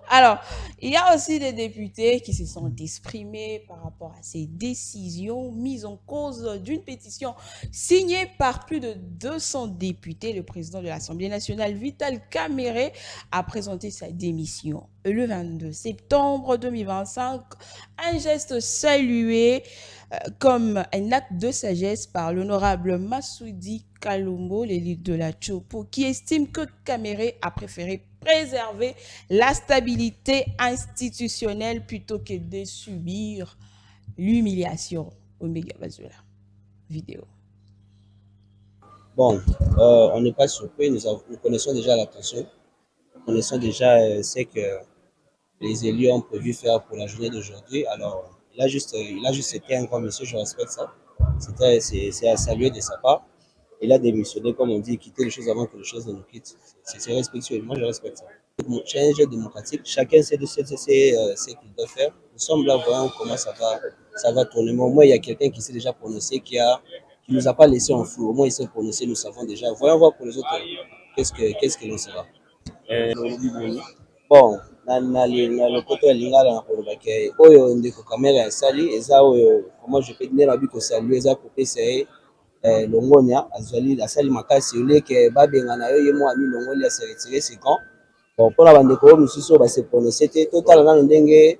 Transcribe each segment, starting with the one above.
Alors, il y a aussi des députés qui se sont exprimés par rapport à ces décisions mises en cause d'une pétition signée par plus de 200 députés. Le président de l'Assemblée nationale, Vital Kamerhe, a présenté sa démission le 22 septembre 2025. Un geste salué comme un acte de sagesse par l'honorable Massoudi Kalombo, l'élite de la Chopo, qui estime que Kamerhe a préféré préserver la stabilité institutionnelle plutôt que de subir l'humiliation. Omega Bazula. Vidéo. Bon, on n'est pas surpris, nous connaissons déjà la tension, nous connaissons déjà ce que les élus ont prévu faire pour la journée d'aujourd'hui. Alors, il a juste été un grand monsieur, je respecte ça. C'est à saluer de sa part. Il a démissionné, comme on dit, quitter les choses avant que les choses ne nous quittent. C'est respectueux, moi je respecte ça. C'est un jeu démocratique, chacun sait ce qu'il doit faire. Nous sommes là, voyons comment ça va tourner. Mais au moins, il y a quelqu'un qui s'est déjà prononcé, qui nous a pas laissé en flou. Au moins, il s'est prononcé, nous savons déjà. Voyons voir pour les autres, qu'est-ce que l'on sera. Bon, na lokoto ya lingala na koloba ke oyo ndeko kamera asali eza oyo comment je peux dire na bi ko saluer eza kopesa ye longonia asali makasi oleke babengana yo ye mo ami longoli ase retirer ses gants. Bon, mpona bandeko oyo mosusu oyo base prononce te totala nano ndenge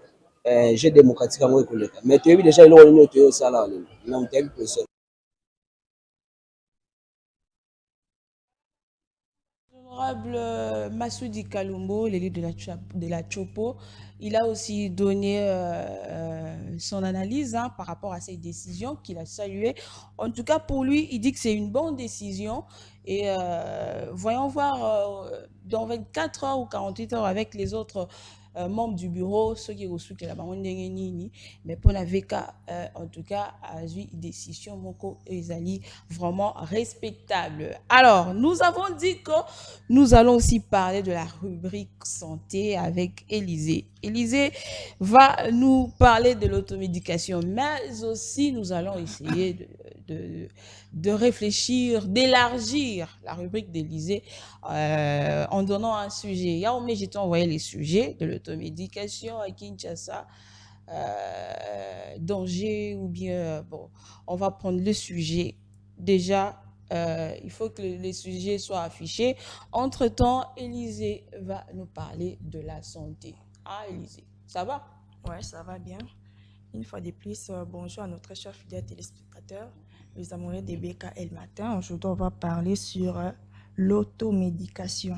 jeu démocratique yango ekoleka mais toyebi déjà eloko nini oyo toyosala lelo na moto yebi position. L'honorable Massoudi Kalumbo, l'élite de la Chopo, il a aussi donné son analyse par rapport à ces décisions qu'il a saluées. En tout cas, pour lui, il dit que c'est une bonne décision. Et voyons voir dans 24 heures ou 48 heures avec les autres membres du bureau, ceux qui reçoivent la banque mais pour la VK, en tout cas, a eu une décision Moko Ezali vraiment respectable. Alors, nous avons dit que nous allons aussi parler de la rubrique santé avec Élisée. Élisée va nous parler de l'automédication, mais aussi nous allons essayer de réfléchir, d'élargir la rubrique d'Élisée en donnant un sujet. Yaoumé, j'ai envoyé les sujets de l'automédication à Kinshasa, danger ou bien, bon, on va prendre le sujet. Déjà, il faut que les sujets soient affichés. Entre-temps, Élisée va nous parler de la santé. Ah, Élisée, ça va? Ouais, ça va bien. Une fois de plus, bonjour à notre chers fidèles téléspectateurs, les amoureux des BKL Matin. Aujourd'hui, on va parler sur l'automédication.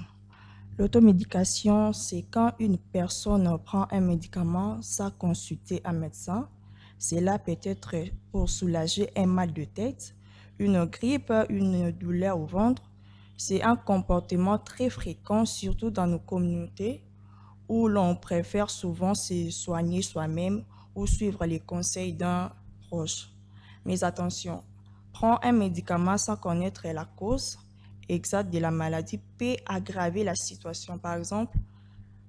L'automédication, c'est quand une personne prend un médicament sans consulter un médecin. Cela peut être pour soulager un mal de tête, une grippe, une douleur au ventre. C'est un comportement très fréquent, surtout dans nos communautés, où l'on préfère souvent se soigner soi-même ou suivre les conseils d'un proche. Mais attention, prendre un médicament sans connaître la cause exacte de la maladie peut aggraver la situation. Par exemple,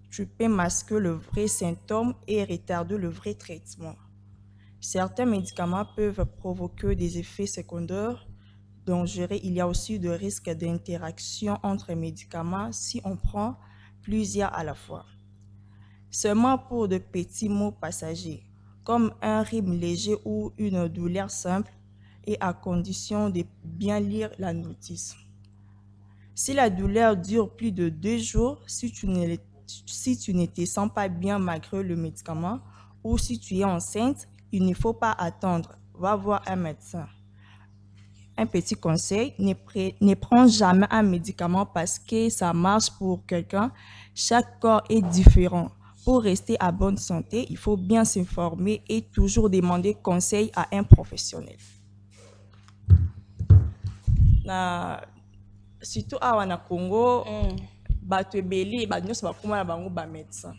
tu peux masquer le vrai symptôme et retarder le vrai traitement. Certains médicaments peuvent provoquer des effets secondaires dangereux. Il y a aussi de risques d'interaction entre médicaments si on prend plusieurs à la fois. Seulement pour de petits maux passagers, comme un rhume léger ou une douleur simple, et à condition de bien lire la notice. Si la douleur dure plus de 2 jours, si tu ne te sens pas bien malgré le médicament, ou si tu es enceinte, il ne faut pas attendre, va voir un médecin. Un petit conseil, ne prends jamais un médicament parce que ça marche pour quelqu'un. Chaque corps est différent. Pour rester à bonne santé, il faut bien s'informer et toujours demander conseil à un professionnel. Surtout à Congo, bato ebele ba nyonso bakoma na bango ba médecin.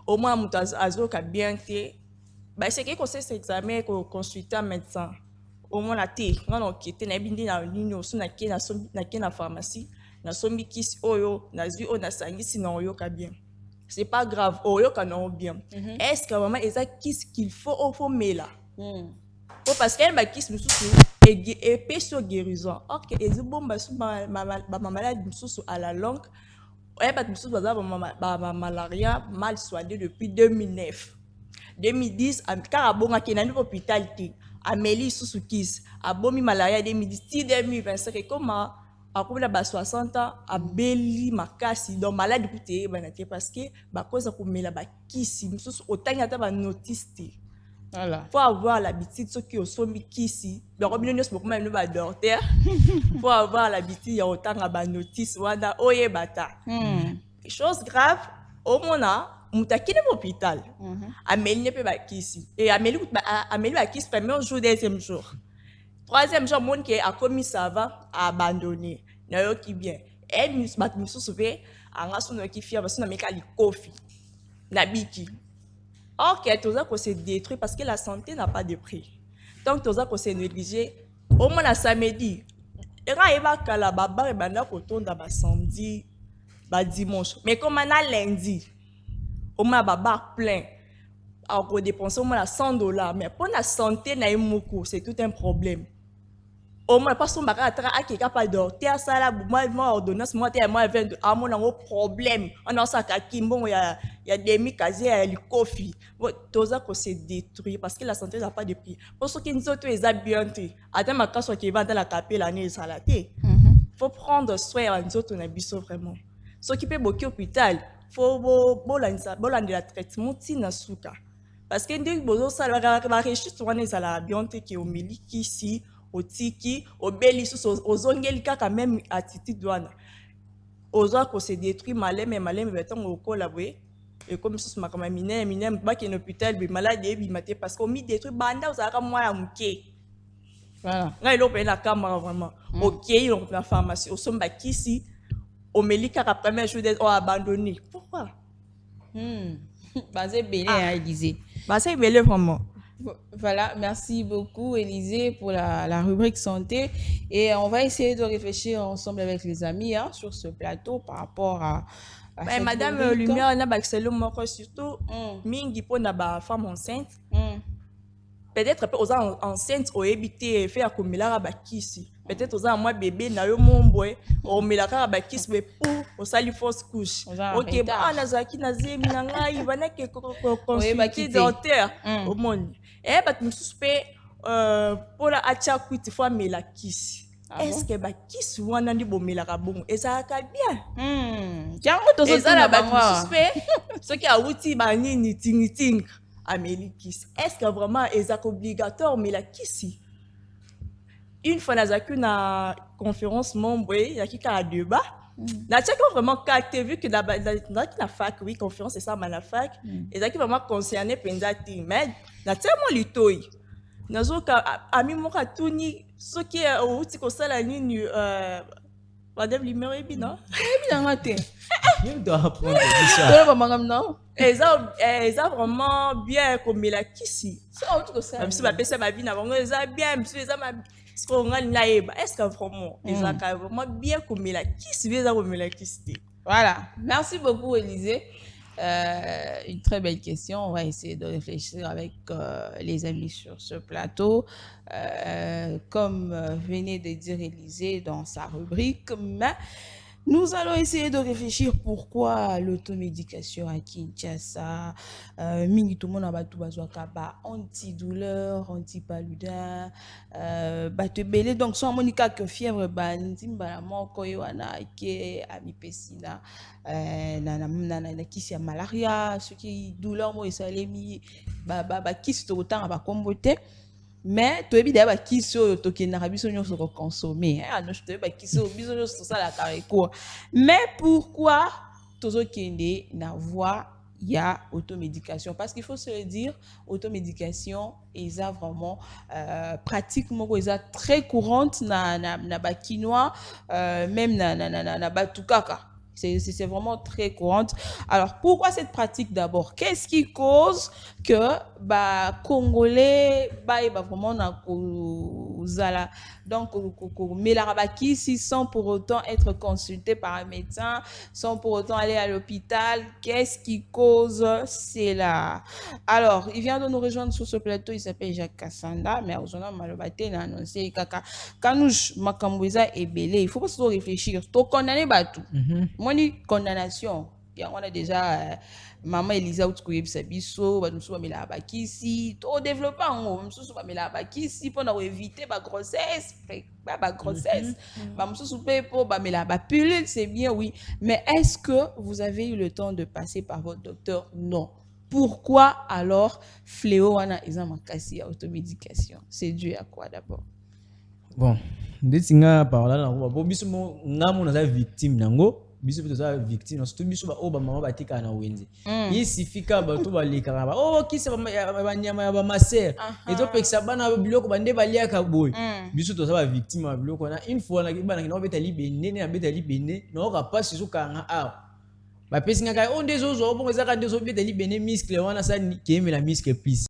Au moins mutu azoka bien te, ba essayer ko se examen ko consulter un médecin. Au moins la te ngana okete na bindi na nini osu na ke na pharmacie na sombi kisi oyo na zui o na sangisi na oyoka bien. C'est pas grave, oyoka na bien. Est-ce que vraiment qu'est-ce qu'il faut mela? Parce qu'elle m'a dit que et sur guérison. Ok, et bon ma maladie à la longue Ouais, parce que malaria mal soigné depuis 2009. 2010, car abonga qui est dans l'hôpital, Amélie Soussoukis, abomi malaria 2010, 2025, et comme à 60 ans, a beli makasi, donc malade écoutez, parce que, cause qu'on met la kisi, autant y a ta notice. Voilà. Faut avoir l'habitude, ceux qui sont kisi, donc on ne peut pas même docteur. Faut avoir l'habitude, il y a autant de notice, wanda oye bata. Chose grave, au moment mutaki na hôpital. Amélie ne peut pas kisi. Et Amélie va kisi premier jour, deuxième jour. Troisième jour, monde qui a commis ça va abandonner. Na qui bien. Et nous sauver, en raison qui fier parce que na meka li kofi. Na biki. Or que tout ça qu'on s'est détruit parce que la santé n'a pas de prix. Donc tout ça qu'on s'est négligé. Au moins la samedi. Et quand il va kala baba et bana koton da ba samedi, ba dimanche. Mais comme on a lundi, au moins baba plein. Alors qu'on dépense au moins $100. Mais pour la santé na c'est tout un problème. Au moins parce qu'on va à qui capable docteur ça là moi ordonnance moi 22 à mon un problème on a ça qui bon il y a des casiers il y a coffee tout ça qu'on s'est détruit parce que la santé n'a pas de prix pour ceux qui nous autres ils habitent attends ma casse qui va dans la capelle l'année salaté faut prendre soin de nous autres on a besoin vraiment ceux qui peut beaucoup hôpital faut de la traitement tina suka parce que dès que ça va réussir on est à la biante qui au milieu ici otiki obeli ozongeli kaka même attitude wana ozo ko se détruit malem beton okola boye et comme ça makama minem ba ki hôpital be malade bi maté parce qu'on mi détruit banda ozaka moi ya muke voilà ngai lo pe na camera vraiment OK donc la pharmacie osomba kisi omeli kaka premier jour d'être abandonné pourquoi basé belé à Élysée basé belé vraiment. Voilà, merci beaucoup Élisée pour la rubrique santé et on va essayer de réfléchir ensemble avec les amis sur ce plateau par rapport à cette Madame rubrique. Lumière, on a surtout mingi pour na femme enceinte. Peut-être aux enceintes au éviter faire comme la bakisi. Peut-être aux moi bébé na yo mon boy au milaka bakisi mais pour au sali fausse couche. OK, bah nazaki nazemi na ngai bana ke consulter docteur au monde. Et bah tu suspect pour la acha kwiti fois mela kisi. Est-ce que bakisi wana ndi bomelaka bon et ça ka bien? Tiens, to so na ba suspect ce qui a outil ba nini ting Amélie Kiss. Est-ce que vraiment c'est obligatoire mais la Kissi? Une fois dans une conférence membre, il y a qui a débat. Là tu as vraiment capté vu que dans la fac oui conférence c'est ça mais la fac et ça qui vraiment concerné pendant mais là tellement litoi. Nazo ka ami mo ka tuni ce qui est au outil ko sala nini madame Lumière bi non? Bi na ngate. Je dois apprendre ça. Non. Et ça vraiment bien comme la kisi. Ça autre que ça. Même si ma personne ma vie n'a pas ça bien, même si ça ma ce qu'on a naïba. Est-ce que vraiment ça vraiment bien comme la kisi, bien comme la kisi. Voilà. Merci beaucoup Élisée. Une très belle question. On va essayer de réfléchir avec les amis sur ce plateau. Comme venait de dire Élisée dans sa rubrique, mais nous allons essayer de réfléchir pourquoi l'automédication à Kinshasa, mingi tout le monde a battu bazouakaba, antidouleur, antipaludin, battu belé, donc sans monica que fièvre banzimba la moko yoana ke amipesina, na kisi ya malaria, ce qui douleur mo esalemi, kisi to autant ba kombote. Mais tu es bien d'accord qui sont toqués na rabiso nyonso ko consommer non je te ba qui sont biso nyonso ça la careko mais pourquoi tozo kende na voie il y a automédication parce qu'il faut se le dire automédication est vraiment pratiquement est très courante na bakinois même na batukaka. C'est vraiment très courante. Alors, pourquoi cette pratique d'abord? Qu'est-ce qui cause que Congolais vraiment donc ici sans pour autant être consulté par un médecin, sans pour autant aller à l'hôpital? Qu'est-ce qui cause cela? Alors, il vient de nous rejoindre sur ce plateau, il s'appelle Jacques Kassanda, mais aujourd'hui, Malobate n'a annoncé Kanouche Makambouza et Belé. Il faut pas se réfléchir. To condamner Batou. moi ni condamnation ya on a déjà maman Elisa utkoye bisabiso ba nusu ba mela bakisi to développer ngo mususu ba mela bakisi pour éviter ba grossesse ba grossesse ba mususu pe pour ba mela ba pilule c'est bien oui mais est-ce que vous avez eu le temps de passer par votre docteur? Non. Pourquoi alors fléau wana eza makasi ya automédication? C'est dû à quoi d'abord? Bon, ndetinga par là na bo biso mo ngamo na za victime nango biso pe za victime surtout biso ba o ba mama batika na wenze isifika bato baleka ba oh kisa ba nyama ya ba maser eto pekisa bana biloko bande balia ka boy biso to za ba victime ba biloko na une fois na kibana na beta libene na beta libene na ka passe zo kanga a ba pesinga ka on dezo zo bo za ka dezo beta libene muscle wana sa kemela muscle plus